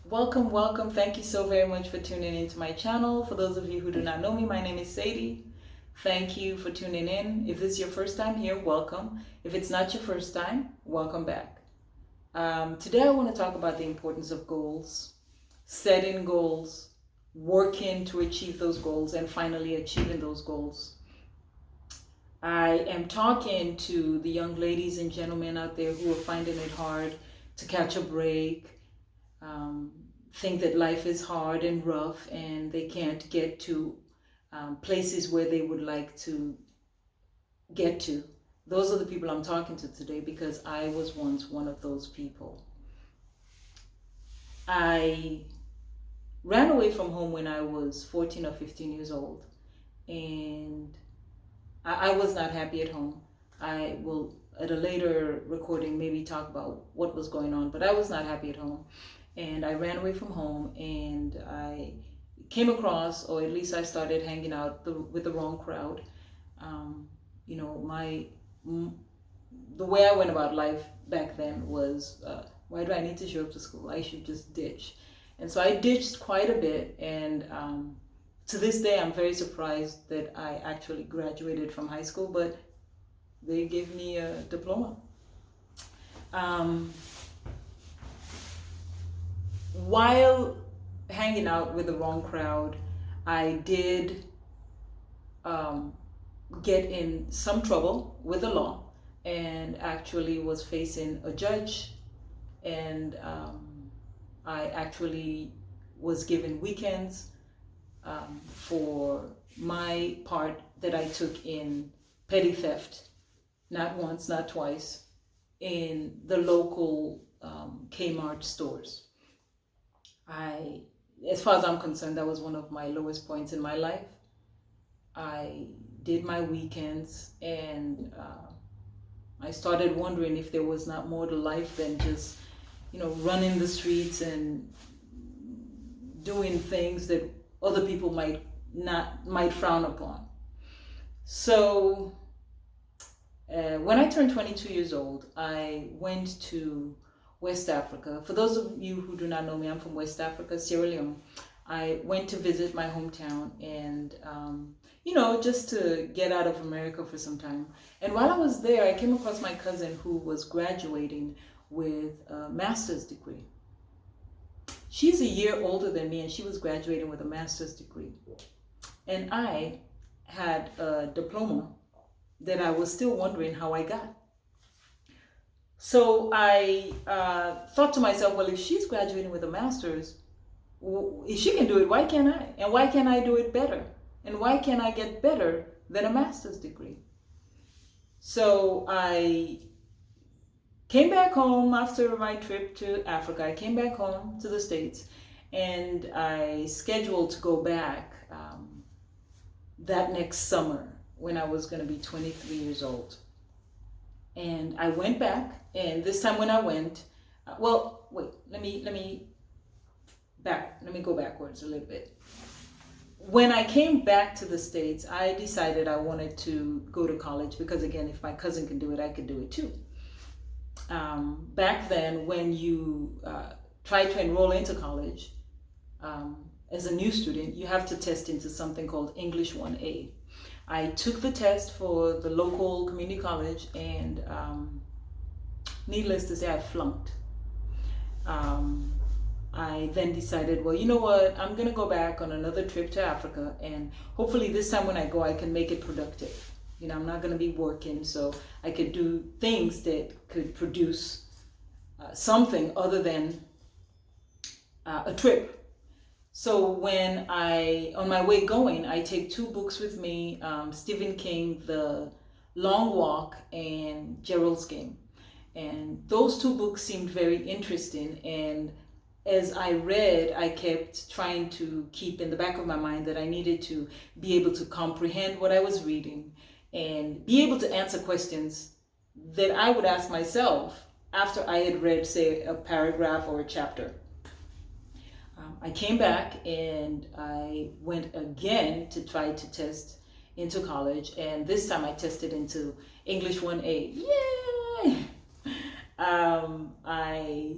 Welcome, welcome. Thank you so very much for tuning into my channel. For those of you who do not know me, my name is Sadie. Thank you for tuning in. If this is your first time here, welcome. If it's not your first time, welcome back. Today I want to talk about the importance of goals, setting goals, working to achieve those goals, and finally achieving those goals. I am talking to the young ladies and gentlemen out there who are finding it hard to catch a break, think that life is hard and rough and they can't get to places where they would like to get to. Those are the people I'm talking to today because I was once one of those people. I ran away from home when I was 14 or 15 years old, and I was not happy at home. I will, at a later recording, maybe talk about what was going on, but I was not happy at home. And I ran away from home, and I came across, or at least I started hanging out with the wrong crowd. You know, the way I went about life back then was, why do I need to show up to school? I should just ditch. And so I ditched quite a bit, and to this day, I'm very surprised that I actually graduated from high school, but they gave me a diploma. While hanging out with the wrong crowd, I did get in some trouble with the law and actually was facing a judge, and I actually was given weekends for my part that I took in petty theft, not once, not twice, in the local Kmart stores. As far as I'm concerned, that was one of my lowest points in my life. I did my weekends, and I started wondering if there was not more to life than just, running the streets and doing things that other people might frown upon. So when I turned 22 years old, I went to West Africa. For those of you who do not know me, I'm from West Africa, Sierra Leone. I went to visit my hometown and, just to get out of America for some time. And while I was there, I came across my cousin who was graduating with a master's degree. She's a year older than me, and she was graduating with a master's degree. And I had a diploma that I was still wondering how I got. So I thought to myself, well, if she's graduating with a master's, if she can do it, why can't I? And why can't I do it better? And why can't I get better than a master's degree? So I came back home after my trip to Africa. I came back home to the States, and I scheduled to go back that next summer when I was going to be 23 years old. And I went back, and this time when I went, let me go backwards a little bit. When I came back to the States, I decided I wanted to go to college because, again, if my cousin can do it, I could do it too. Back then, when you try to enroll into college as a new student, you have to test into something called English 1A. I took the test for the local community college, and needless to say, I flunked. I then decided, well, you know what, I'm going to go back on another trip to Africa, and hopefully this time when I go, I can make it productive. I'm not going to be working, so I could do things that could produce something other than a trip. So when on my way going, I take two books with me, Stephen King, The Long Walk, and Gerald's Game. And those two books seemed very interesting. And as I read, I kept trying to keep in the back of my mind that I needed to be able to comprehend what I was reading and be able to answer questions that I would ask myself after I had read, say, a paragraph or a chapter. I came back and I went again to try to test into college, and this time I tested into English 1A. Yay! I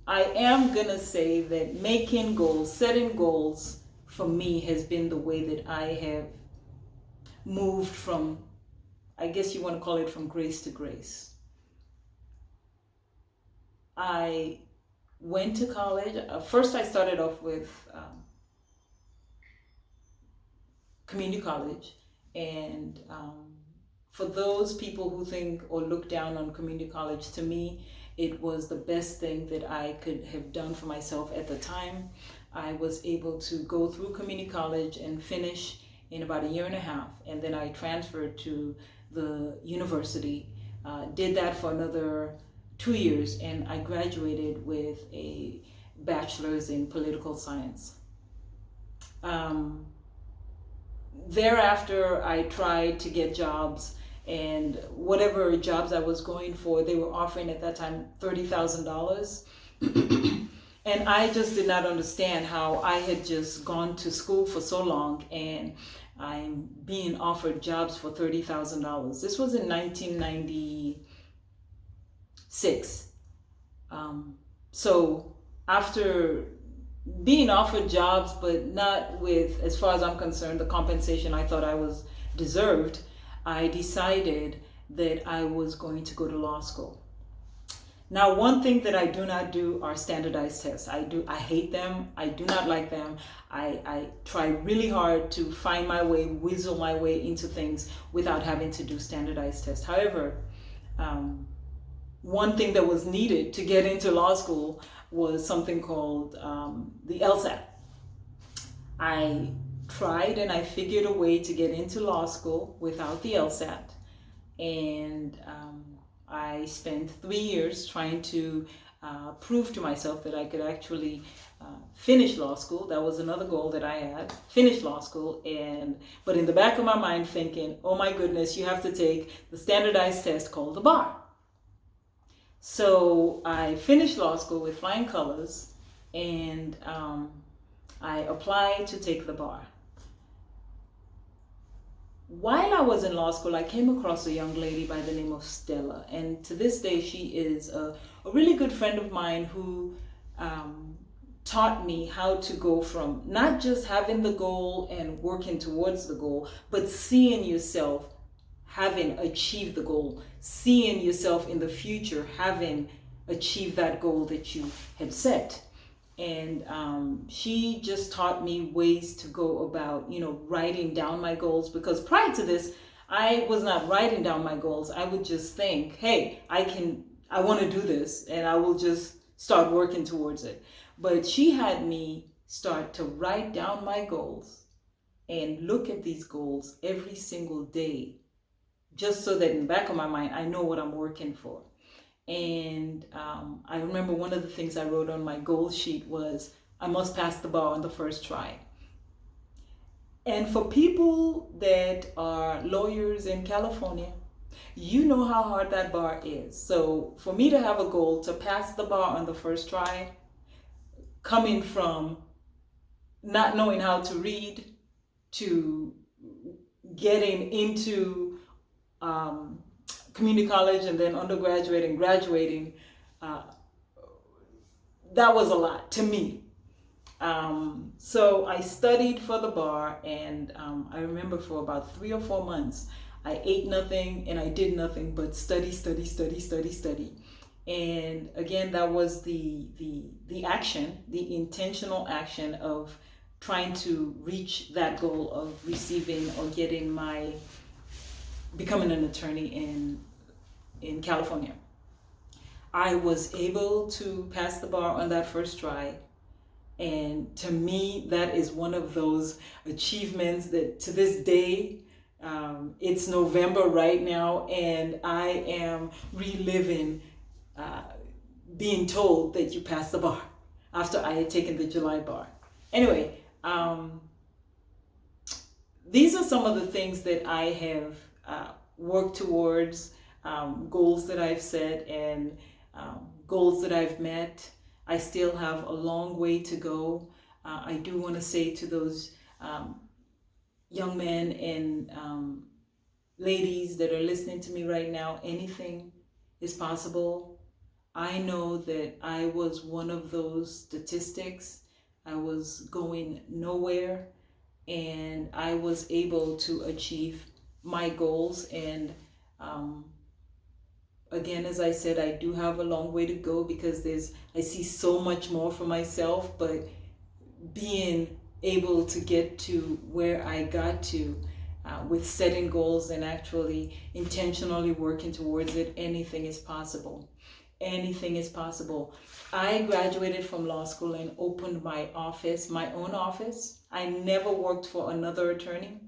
I am gonna say that making goals, setting goals for me has been the way that I have moved from, I guess you want to call it, from grace to grace. I went to college. First, I started off with community college. And for those people who think or look down on community college, to me, it was the best thing that I could have done for myself at the time. I was able to go through community college and finish in about a year and a half. And then I transferred to the university, did that for another 2 years, and I graduated with a bachelor's in political science. Thereafter, I tried to get jobs, and whatever jobs I was going for, they were offering at that time $30,000. And I just did not understand how I had just gone to school for so long and I'm being offered jobs for $30,000. This was in 1996. So after being offered jobs, but not with, as far as I'm concerned, the compensation I thought I was deserved, I decided that I was going to go to law school. Now, one thing that I do not do are standardized tests. I hate them. I do not like them. I try really hard to find my way, weasel my way into things without having to do standardized tests. However, one thing that was needed to get into law school was something called the LSAT. I tried and I figured a way to get into law school without the LSAT. And I spent 3 years trying to prove to myself that I could actually finish law school. That was another goal that I had, finish law school. But in the back of my mind thinking, oh my goodness, you have to take the standardized test called the bar. So I finished law school with flying colors, and I applied to take the bar. While I was in law school, I came across a young lady by the name of Stella, and to this day she is a really good friend of mine who taught me how to go from not just having the goal and working towards the goal, but seeing yourself having achieved the goal, seeing yourself in the future having achieved that goal that you had set. And she just taught me ways to go about, writing down my goals, because prior to this, I was not writing down my goals. I would just think, hey, I want to do this, and I will just start working towards it. But she had me start to write down my goals and look at these goals every single day, just so that in the back of my mind, I know what I'm working for. And I remember one of the things I wrote on my goal sheet was, I must pass the bar on the first try. And for people that are lawyers in California, you know how hard that bar is. So for me to have a goal to pass the bar on the first try, coming from not knowing how to read to getting into community college and then undergraduate and graduating, that was a lot to me. So I studied for the bar, and I remember for about 3 or 4 months, I ate nothing and I did nothing but study. And again, that was the action, the intentional action of trying to reach that goal of receiving or becoming an attorney in California. I was able to pass the bar on that first try. And to me, that is one of those achievements that to this day, it's November right now, and I am reliving being told that you passed the bar after I had taken the July bar. Anyway, these are some of the things that I have worked towards, goals that I've set, and goals that I've met. I still have a long way to go. I do want to say to those young men and ladies that are listening to me right now, anything is possible. I know that I was one of those statistics. I was going nowhere, and I was able to achieve my goals. And again, as I said, I do have a long way to go, because I see so much more for myself, but being able to get to where I got to, with setting goals and actually intentionally working towards it, anything is possible. Anything is possible. I graduated from law school and opened my office, my own office. I never worked for another attorney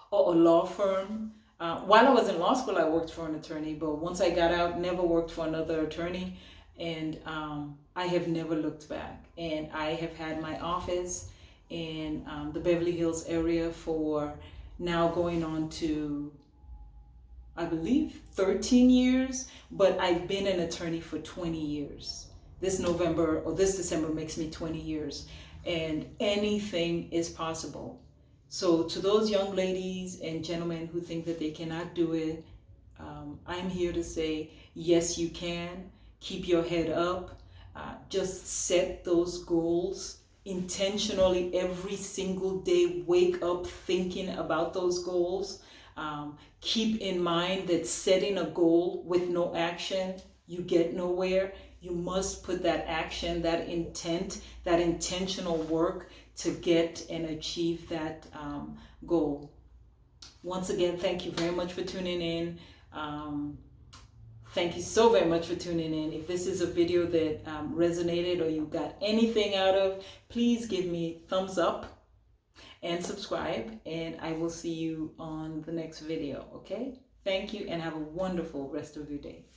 or a law firm. While I was in law school, I worked for an attorney, but once I got out, never worked for another attorney. And I have never looked back. And I have had my office in the Beverly Hills area for now going on to, I believe, 13 years, but I've been an attorney for 20 years. This December makes me 20 years, and anything is possible. So to those young ladies and gentlemen who think that they cannot do it, I'm here to say, yes, you can. Keep your head up. Just set those goals intentionally every single day. Wake up thinking about those goals. Keep in mind that setting a goal with no action, you get nowhere. You must put that action, that intent, that intentional work to get and achieve that goal. Once again, thank you very much for tuning in. Thank you so very much for tuning in. If this is a video that resonated or you got anything out of, please give me a thumbs up and subscribe, and I will see you on the next video, okay? Thank you, and have a wonderful rest of your day.